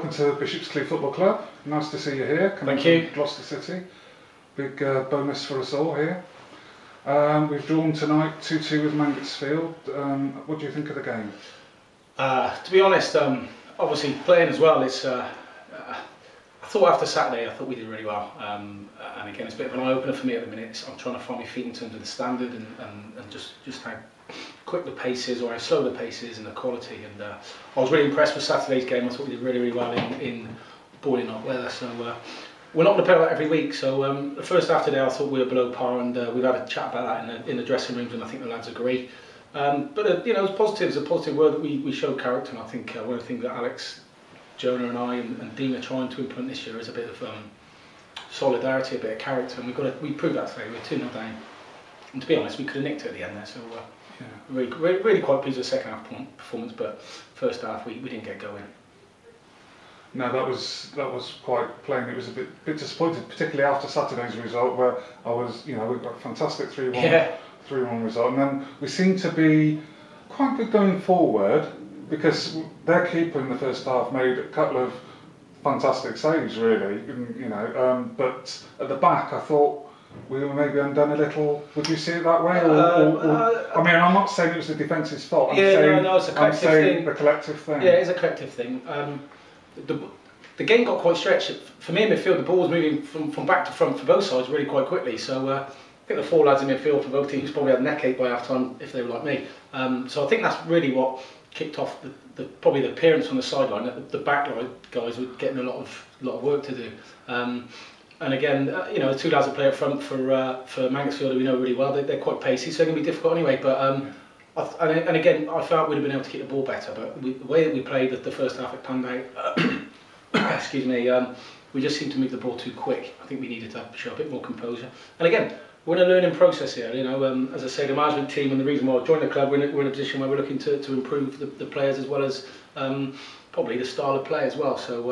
welcome to Bishop's Cleeve Football Club. Nice to see you here. Thank you. From Gloucester City. Big bonus for us all here. We've drawn tonight 2-2 with Mangotsfield. What do you think of the game? To be honest, obviously playing as well, it's. I thought after Saturday, I thought we did really well. And again, it's a bit of an eye-opener for me at the minute. I'm trying to find my feet in terms of the standard and just how quick the pace is, or how slow the pace is, and the quality. And I was really impressed with Saturday's game. I thought we did really well in boiling hot weather. So we're not going to play that every week. So the first half today, I thought we were below par, and we've had a chat about that in the dressing rooms, and I think the lads agree. But you know, it's positive. It's a positive word that we showed character, and I think one of the things that Alex, Jonah, and I and Dean are trying to implement this year is a bit of solidarity, a bit of character, and we proved that today. We're 2-0 down, and to be honest, we could have nicked it at the end there. So yeah, really quite pleased with the second half performance, but first half we didn't get going. No, that was quite plain. It was a bit disappointed, particularly after Saturday's result, where I was, you know, we got a fantastic 3-1 result, and then we seemed to be quite good going forward, because their keeper in the first half made a couple of fantastic saves, really, you know. But at the back, I thought we were maybe undone a little. Would you see it that way? I mean, I'm not saying it was the defence's fault. It's a collective thing. The collective thing. Yeah, it's a collective thing. The game got quite stretched. For me in midfield, the ball was moving from back to front for both sides really quite quickly. So I think the four lads in midfield for both teams probably had neck ache by half time if they were like me. So I think that's really what kicked off probably the appearance on the sideline. The back line guys were getting a lot of work to do. And again, you know, the two lads that play up front for Mangotsfield, we know really well. They're quite pacey, so they're going to be difficult anyway. But and again, I felt we'd have been able to keep the ball better. But the way that we played the first half, it panned out. Excuse me. We just seemed to move the ball too quick. I think we needed to show a bit more composure. And again, we're in a learning process here. You know, as I say, the management team, and the reason why I joined the club, we're in a position where we're looking to improve the players, as well as probably the style of play as well. So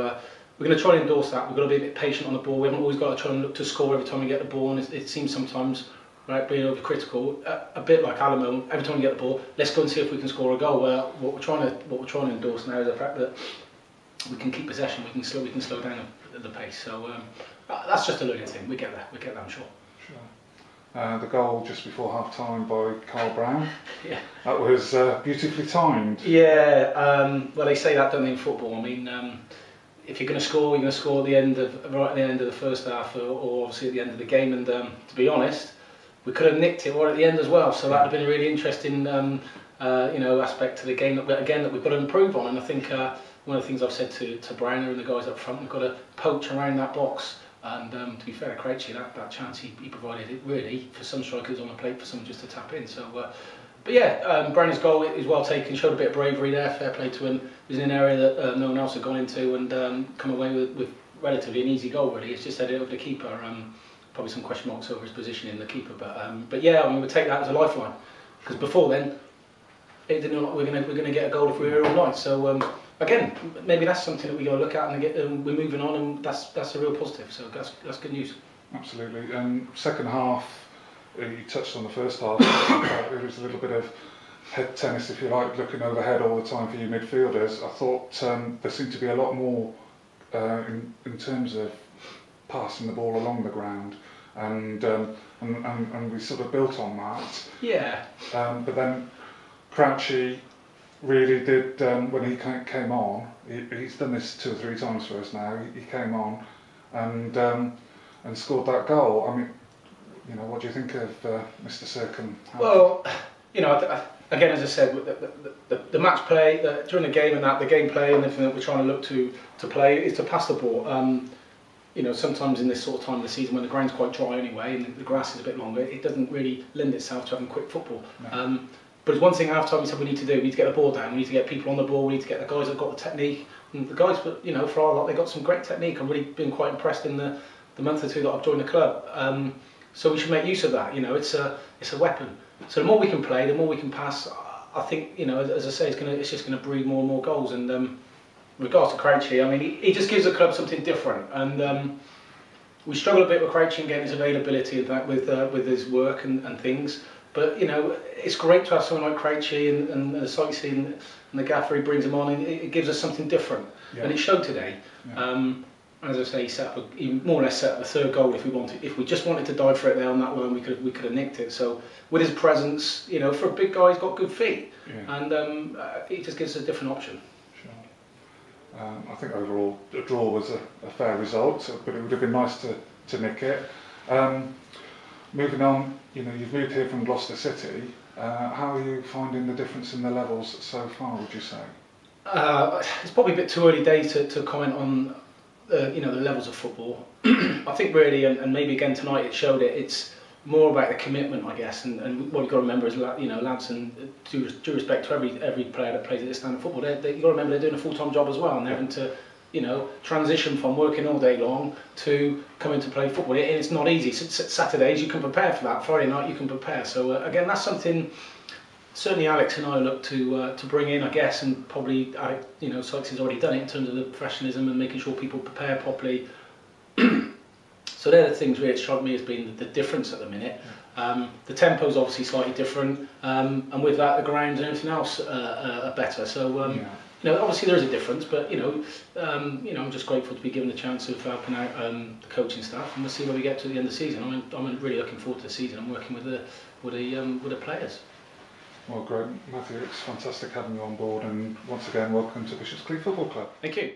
we're going to try and endorse that. We've got to be a bit patient on the ball. We haven't always got to try and look to score every time we get the ball, and it seems sometimes, right, being overcritical, a bit like Alamo. Every time we get the ball, let's go and see if we can score a goal. What we're trying to endorse now is the fact that we can keep possession. We can slow down the pace. So that's just a learning thing. We get there. We get there, I'm sure. Sure. The goal just before half time by Carl Brown. Yeah. That was beautifully timed. Yeah. Well, they say that, don't they, in football? I mean, if you're going to score, you're going to score right at the end of the first half, or obviously at the end of the game. And to be honest, we could have nicked it right at the end as well. So that would have been a really interesting, you know, aspect to the game that we've got to improve on. And I think one of the things I've said to Browner and the guys up front, we've got to poach around that box. And to be fair to Crouchy, that chance he provided it really for some strikers on the plate, for someone just to tap in. So, but yeah, Browner's goal is well taken. Showed a bit of bravery there. Fair play to him. It was in an area that no one else had gone into, and come away with relatively an easy goal. Really, it's just headed over the keeper. Probably some question marks over his position in the keeper, but yeah, I mean, we take that as a lifeline, because before then, it didn't look like we're going to get a goal if we were here all night. So. Again, maybe that's something that we got to look at, and we're moving on, and that's a real positive. So that's good news. Absolutely. And second half, you touched on the first half. There was a little bit of head tennis, if you like, looking overhead all the time for you midfielders. I thought there seemed to be a lot more in terms of passing the ball along the ground, and we sort of built on that. Yeah. But then Crouchy really did, when he came on, he's done this 2 or 3 times for us now. He came on and scored that goal. I mean, you know, what do you think of Mr. Sirkin? Well, you know, again, as I said, the match play during the game, and the gameplay and everything that we're trying to look to play is to pass the ball. You know, sometimes in this sort of time of the season when the ground's quite dry anyway and the grass is a bit longer, it doesn't really lend itself to having quick football. No. But it's one thing half time we said we need to do. We need to get the ball down. We need to get people on the ball. We need to get the guys that got the technique. And the guys, you know, for our lot, they got some great technique. I've really been quite impressed in the month or two that I've joined the club. So we should make use of that. You know, it's a weapon. So the more we can play, the more we can pass. I think, you know, as I say, it's just gonna breed more and more goals. And regards to Crouchy, I mean, he just gives the club something different. And we struggle a bit with Crouchy and getting his availability of that with his work and things. But you know, it's great to have someone like Crouchy and the sightseeing and the gaffer he brings him on, and it gives us something different. and it showed today. Yeah. As I say, he more or less set up a third goal. If we just wanted to dive for it there on that line, we could have nicked it. So with his presence, you know, for a big guy, he's got good feet, and it just gives us a different option. Sure. I think overall a draw was a fair result, but it would have been nice to nick it. Moving on, you know, you've moved here from Gloucester City. How are you finding the difference in the levels so far, would you say? It's probably a bit too early days to comment on you know, the levels of football. I think really, and maybe again tonight it showed it, it's more about the commitment, I guess, and what you've got to remember is, you know, lads, and due respect to every player that plays at this standard football, you've got to remember they're doing a full-time job as well, and they're having to, you know, transition from working all day long to coming to play football, and it's not easy. Saturdays you can prepare for that, Friday night you can prepare, so again that's something certainly Alex and I look to bring in, I guess, and probably, you know, Sykes has already done it in terms of the professionalism and making sure people prepare properly. So they're the things really that struck me as being the difference at the minute. The tempo's obviously slightly different, and with that the grounds and everything else are better. So you know, obviously there is a difference, but you know, I'm just grateful to be given the chance of helping out the coaching staff, and we'll see where we get to the end of the season. I'm really looking forward to the season. I'm working with the players. Well, great, Matthew. It's fantastic having you on board, and once again, welcome to Bishop's Cleeve Football Club. Thank you.